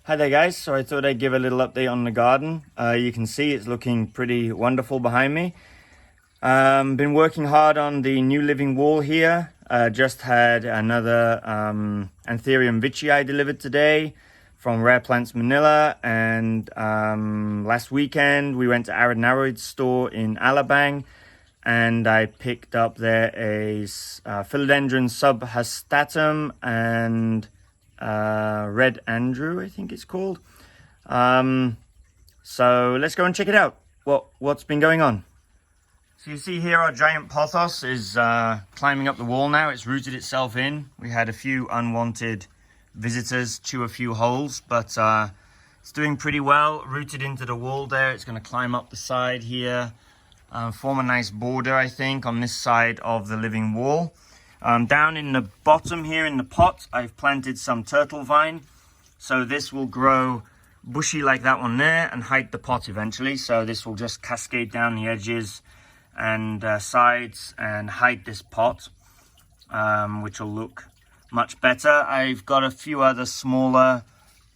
Hi there guys, so I thought I'd give a little update on the garden. You can see it's looking pretty wonderful behind me. Been working hard on the new living wall here. Just had another Anthurium Veitchii delivered today from Rare Plants Manila, and last weekend we went to Arid store in Alabang and I picked up there a Philodendron Subhastatum and Red Andrew, I think it's called. So let's go and check it out. What's been going on? So you see here our giant pothos is climbing up the wall now. It's rooted itself in. We had a few unwanted visitors chew a few holes, but it's doing pretty well. Rooted into the wall there. It's going to climb up the side here, form a nice border, I think, on this side of the living wall. Down in the bottom here in the pot, I've planted some turtle vine. So this will grow bushy like that one there and hide the pot eventually. So this will just cascade down the edges and sides and hide this pot, which will look much better. I've got a few other smaller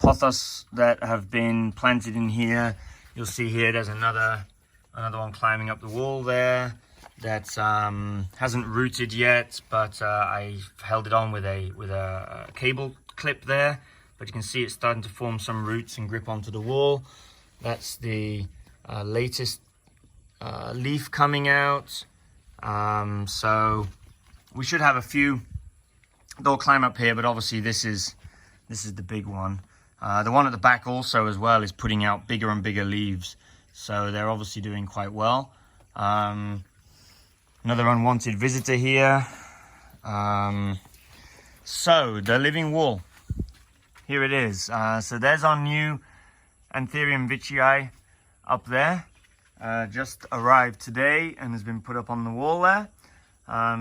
pothos that have been planted in here. You'll see here there's another one climbing up the wall there that hasn't rooted yet, but I held it on with a cable clip there. But you can see it's starting to form some roots and grip onto the wall. That's the latest leaf coming out. So we should have a few. They'll climb up here, but obviously this is the big one. The one at the back also as well is putting out bigger and bigger leaves. So they're obviously doing quite well. Another unwanted visitor here. So the living wall, here it is. So there's our new Anthurium Veitchii up there. Just arrived today and has been put up on the wall there.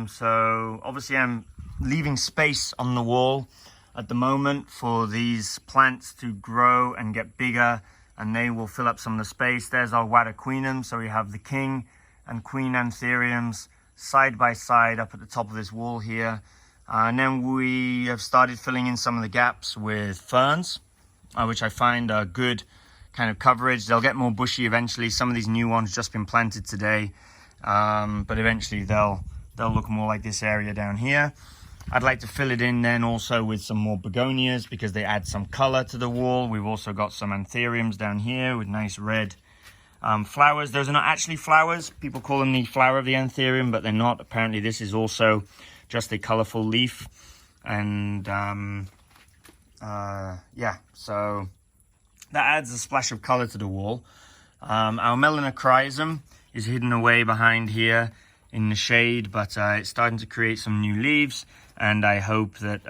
So obviously I'm leaving space on the wall at the moment for these plants to grow and get bigger, and they will fill up some of the space. There's our Waterqueenum. So we have the king and queen Anthuriums side by side up at the top of this wall here. And then we have started filling in some of the gaps with ferns, which I find are good kind of coverage. They'll get more bushy eventually. Some of these new ones just been planted today, but eventually they'll look more like this area down here. I'd like to fill it in then also with some more begonias because they add some color to the wall. We've also got some Anthuriums down here with nice red flowers. Those are not actually flowers. People call them the flower of the Anthurium, but they're not. Apparently this is also just a colorful leaf. And yeah, so that adds a splash of color to the wall. Our Melanochrysum is hidden away behind here in the shade, but it's starting to create some new leaves, and I hope that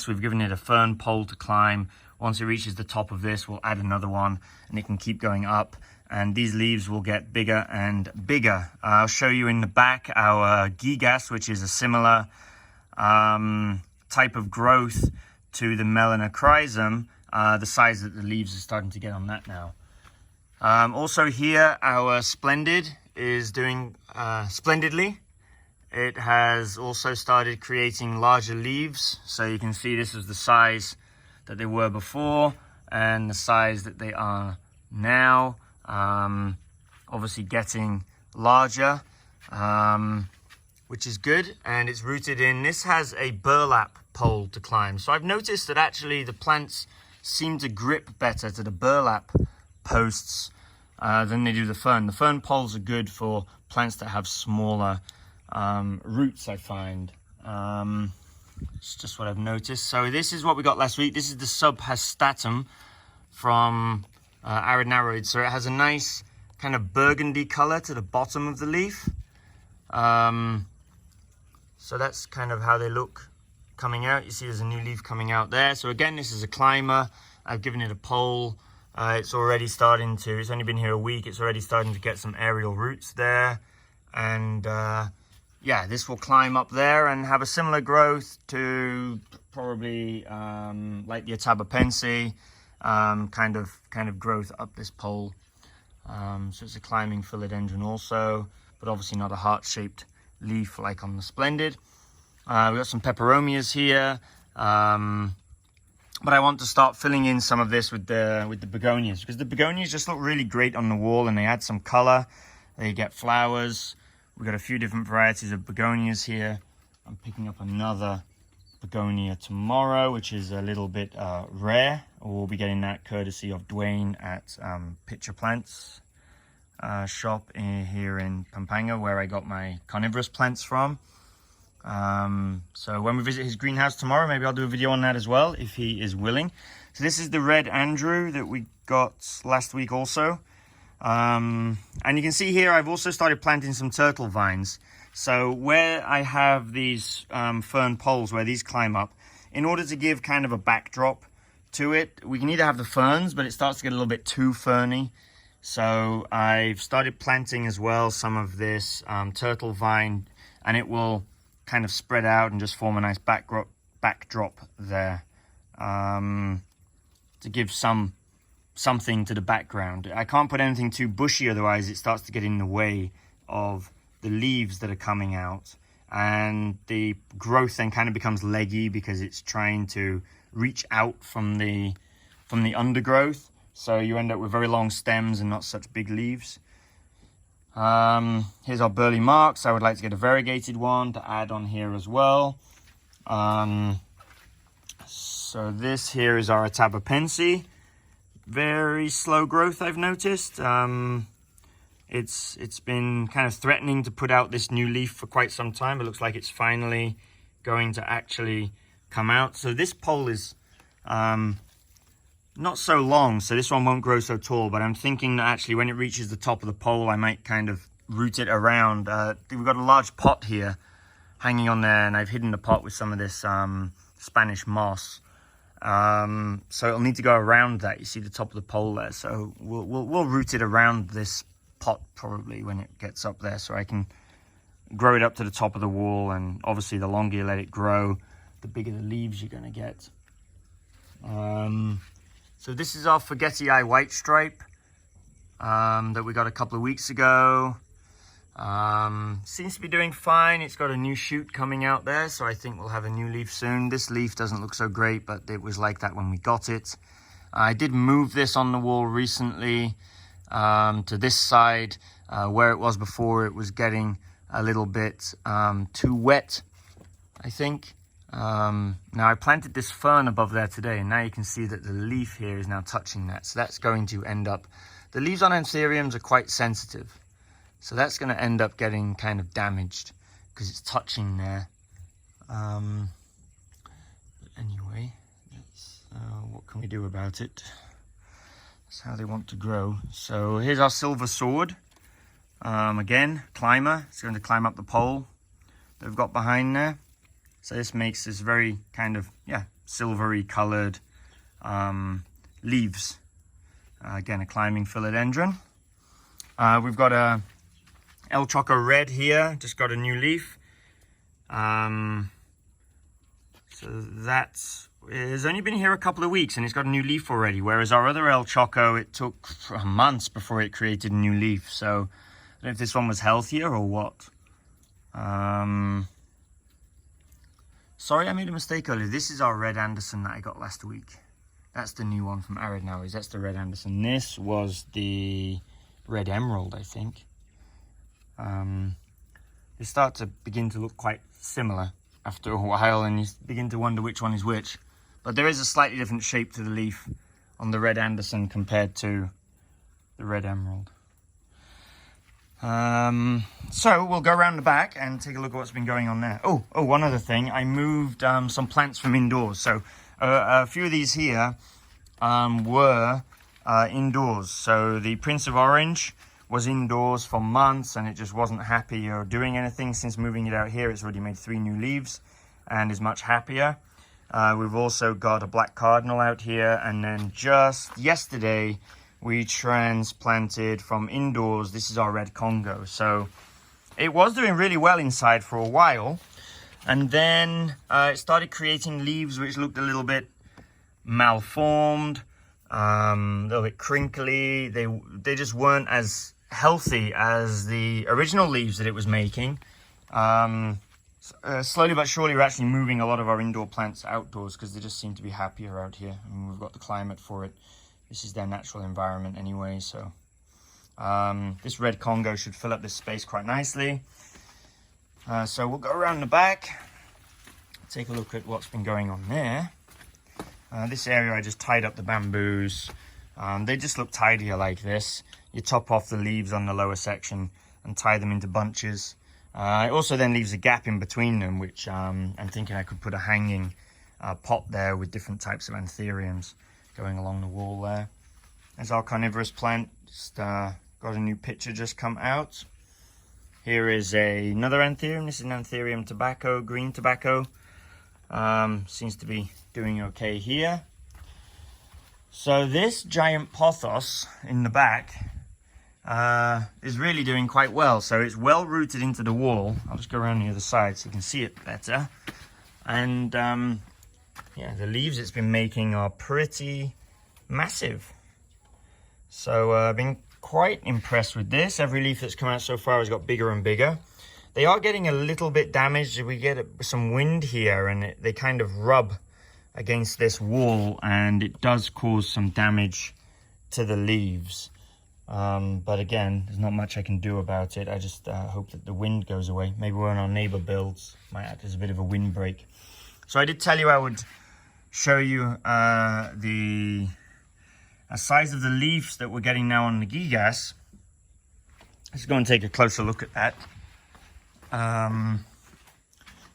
we've given it a fern pole to climb. Once it reaches the top of this, we'll add another one and it can keep going up, and these leaves will get bigger and bigger. I'll show you in the back our gigas, which is a similar type of growth to the Melanochrysum. The size that the leaves are starting to get on that now. Also here, our Splendid is doing splendidly. It has also started creating larger leaves. So you can see this is the size that they were before and the size that they are now. Obviously getting larger, which is good. And it's rooted in, this has a burlap pole to climb. So I've noticed that actually the plants seem to grip better to the burlap posts than they do the fern. The fern poles are good for plants that have smaller roots, I find. It's just what I've noticed. So this is what we got last week. This is the Subhastatum from Arid. So it has a nice kind of burgundy color to the bottom of the leaf. So that's kind of how they look coming out. You see there's a new leaf coming out there. So again, this is a climber. I've given it a pole. It's already starting to, it's only been here a week. It's already starting to get some aerial roots there. And yeah, this will climb up there and have a similar growth to probably like the Atabapense kind of growth up this pole. So it's a climbing Philodendron also, but obviously not a heart-shaped leaf like on the Splendid. We've got some peperomias here. But I want to start filling in some of this with the begonias, because the begonias just look really great on the wall, and they add some color. They get flowers. We've got a few different varieties of begonias here. I'm picking up another begonia tomorrow, which is a little bit rare. We'll be getting that courtesy of Dwayne at Picture Plants shop here in Pampanga, where I got my carnivorous plants from. So when we visit his greenhouse tomorrow, maybe I'll do a video on that as well, if he is willing. So this is the red Andrew that we got last week also. And you can see here, I've also started planting some turtle vines. So where I have these fern poles where these climb up, in order to give kind of a backdrop to it, we can either have the ferns, but it starts to get a little bit too ferny. So I've started planting as well some of this turtle vine, and it will kind of spread out and just form a nice backdrop there, to give something to the background. I can't put anything too bushy, otherwise it starts to get in the way of the leaves that are coming out, and the growth then kind of becomes leggy because it's trying to reach out from the undergrowth, so you end up with very long stems and not such big leaves. Here's our burley marks. I would like to get a variegated one to add on here as well. So this here is our Atabapensi. Very slow growth, I've noticed. It's been kind of threatening to put out this new leaf for quite some time. It looks like it's finally going to actually come out. So this pole is not so long, so this one won't grow so tall, but I'm thinking that actually when it reaches the top of the pole, I might kind of root it around. We've got a large pot here hanging on there, and I've hidden the pot with some of this Spanish moss. So it'll need to go around that. You see the top of the pole there, so we'll root it around this pot probably when it gets up there, so I can grow it up to the top of the wall. And obviously the longer you let it grow, the bigger the leaves you're going to get. So this is our Veitchii white stripe that we got a couple of weeks ago. Seems to be doing fine. It's got a new shoot coming out there, so I think we'll have a new leaf soon. This leaf doesn't look so great, but it was like that when we got it. I did move this on the wall recently to this side, where it was before. It was getting a little bit too wet, I think. Now I planted this fern above there today, and now you can see that the leaf here is now touching that. So that's going to end up, the leaves on Anthuriums are quite sensitive. So that's going to end up getting kind of damaged because it's touching there. But anyway, that's, what can we do about it? That's how they want to grow. So here's our silver sword. Again, climber. It's going to climb up the pole that we've got behind there. So this makes this very kind of, silvery colored leaves. Again, a climbing philodendron. We've got a El Choco red here, just got a new leaf. So that's, it's only been here a couple of weeks and it's got a new leaf already, whereas our other El Choco, it took months before it created a new leaf. So I don't know if this one was healthier or what. Sorry, I made a mistake earlier. This is our Red Anderson that I got last week. That's the new one from Arid Nowies. That's the Red Anderson. This was the Red Emerald, I think. They start to begin to look quite similar after a while, and you begin to wonder which one is which. But there is a slightly different shape to the leaf on the Red Anderson compared to the Red Emerald. So we'll go around the back and take a look at what's been going on there. Oh, one other thing. I moved some plants from indoors. So a few of these here were indoors. So the Prince of Orange was indoors for months and it just wasn't happy or doing anything. Since moving it out here, it's already made 3 new leaves and is much happier. We've also got a black cardinal out here, and then just yesterday we transplanted from indoors. This is our red Congo. So it was doing really well inside for a while, and then it started creating leaves which looked a little bit malformed, a little bit crinkly. They just weren't as healthy as the original leaves that it was making. Slowly but surely, we're actually moving a lot of our indoor plants outdoors because they just seem to be happier out here. I mean, we've got the climate for it. This is their natural environment anyway, so this red Congo should fill up this space quite nicely. So we'll go around the back, take a look at what's been going on there. This area, I just tied up the bamboos. They just look tidier like this. You top off the leaves on the lower section and tie them into bunches. It also then leaves a gap in between them, which I'm thinking I could put a hanging pot there with different types of Anthuriums going along the wall there. There's our carnivorous plant. Just got a new picture just come out. Here is another Anthurium. This is an Anthurium tobacco, green tobacco. Seems to be doing okay here. So this giant pothos in the back is really doing quite well. So it's well rooted into the wall. I'll just go around the other side so you can see it better. And yeah, the leaves it's been making are pretty massive. So I've been quite impressed with this. Every leaf that's come out so far has got bigger and bigger. They are getting a little bit damaged. We get some wind here and they kind of rub against this wall and it does cause some damage to the leaves. But again, there's not much I can do about it. I just hope that the wind goes away. Maybe when our neighbor builds, might act as a bit of a windbreak. So I did tell you I would show you the size of the leaves that we're getting now on the gigas. Let's go and take a closer look at that.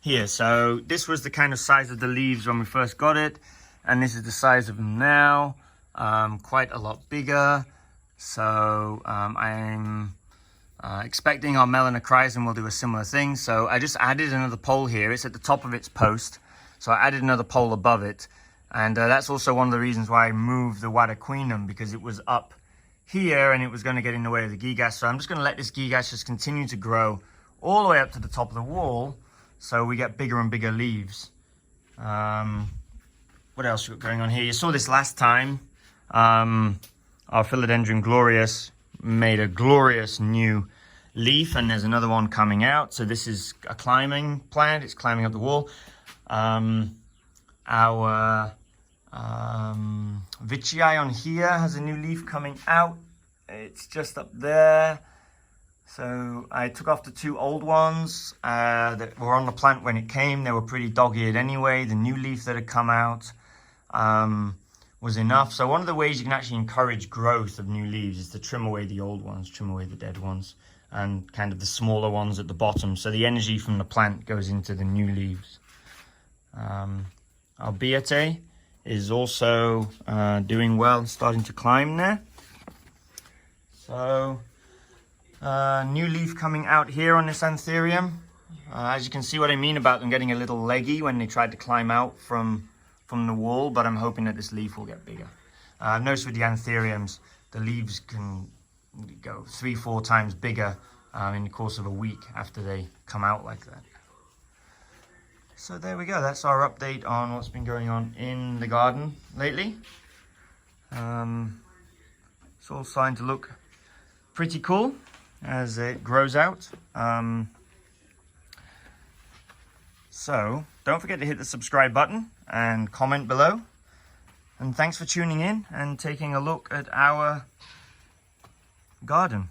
Here, so this was the kind of size of the leaves when we first got it, and this is the size of them now. Quite a lot bigger. So I'm expecting our melanochrysum will do a similar thing. So I just added another pole here. It's at the top of its post, so I added another pole above it. And that's also one of the reasons why I moved the Wadaquinum, because it was up here and it was going to get in the way of the gigas. So I'm just going to let this gigas just continue to grow all the way up to the top of the wall, so we get bigger and bigger leaves. What else we got going on here? You saw this last time. Our Philodendron glorious made a glorious new leaf, and there's another one coming out. So this is a climbing plant. It's climbing up the wall. Our Veitchii on here has a new leaf coming out. It's just up there. So I took off the two old ones that were on the plant when it came. They were pretty dog-eared anyway. The new leaf that had come out was enough. So one of the ways you can actually encourage growth of new leaves is to trim away the old ones, trim away the dead ones, and kind of the smaller ones at the bottom. So the energy from the plant goes into the new leaves. Our Veitchii is also doing well, starting to climb there. So new leaf coming out here on this Anthurium. As you can see what I mean about them getting a little leggy when they tried to climb out from the wall, but I'm hoping that this leaf will get bigger. I've noticed with the Anthuriums, the leaves can go 3-4 times bigger in the course of a week after they come out like that. So there we go, that's our update on what's been going on in the garden lately. It's all starting to look pretty cool as it grows out. So don't forget to hit the subscribe button and comment below. And thanks for tuning in and taking a look at our garden.